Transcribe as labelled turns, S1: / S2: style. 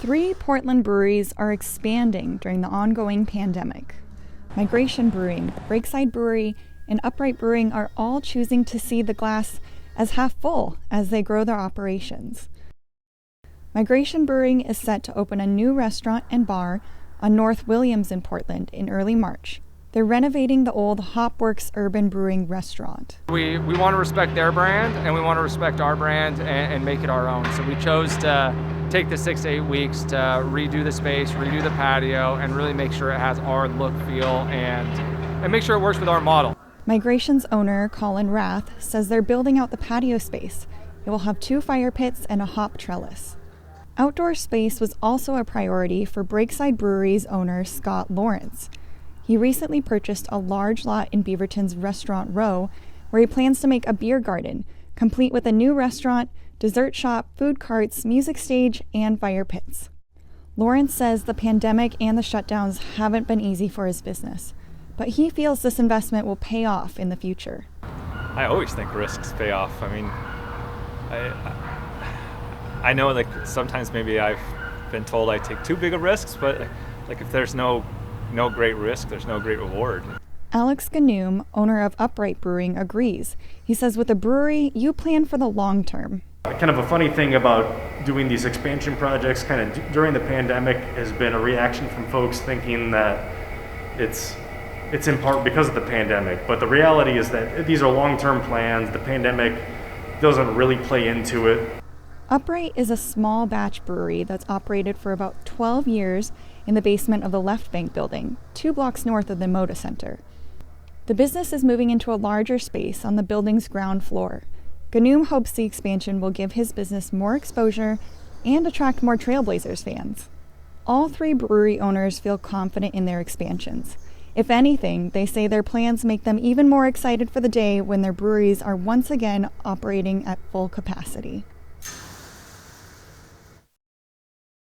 S1: 3 Portland breweries are expanding during the ongoing pandemic. Migration Brewing, Breakside Brewery, and Upright Brewing are all choosing to see the glass as half full as they grow their operations. Migration Brewing is set to open a new restaurant and bar on North Williams in Portland in early March. They're renovating the old Hopworks Urban Brewing restaurant.
S2: We want to respect their brand, and we want to respect our brand and make it our own. So we chose to take the 6 to 8 weeks to redo the space, redo the patio, and really make sure it has our look, feel, and make sure it works with our model.
S1: Migration's owner, Colin Rath, says they're building out the patio space. It will have 2 fire pits and a hop trellis. Outdoor space was also a priority for Breakside Brewery's owner, Scott Lawrence. He recently purchased a large lot in Beaverton's Restaurant Row, where he plans to make a beer garden, complete with a new restaurant, dessert shop, food carts, music stage, and fire pits. Lawrence says the pandemic and the shutdowns haven't been easy for his business, but he feels this investment will pay off in the future.
S3: I always think risks pay off. I mean, I know like sometimes maybe I've been told I take too big of risks, but like if there's no great risk, there's no great reward.
S1: Alex Ganoom, owner of Upright Brewing, agrees. He says with a brewery, you plan for the long term.
S4: Kind of a funny thing about doing these expansion projects kind of during the pandemic has been a reaction from folks thinking that it's in part because of the pandemic. But the reality is that these are long-term plans. The pandemic doesn't really play into it.
S1: Upright is a small batch brewery that's operated for about 12 years in the basement of the Left Bank building, 2 blocks north of the Moda Center. The business is moving into a larger space on the building's ground floor. Ganoom hopes the expansion will give his business more exposure and attract more Trailblazers fans. All 3 brewery owners feel confident in their expansions. If anything, they say their plans make them even more excited for the day when their breweries are once again operating at full capacity.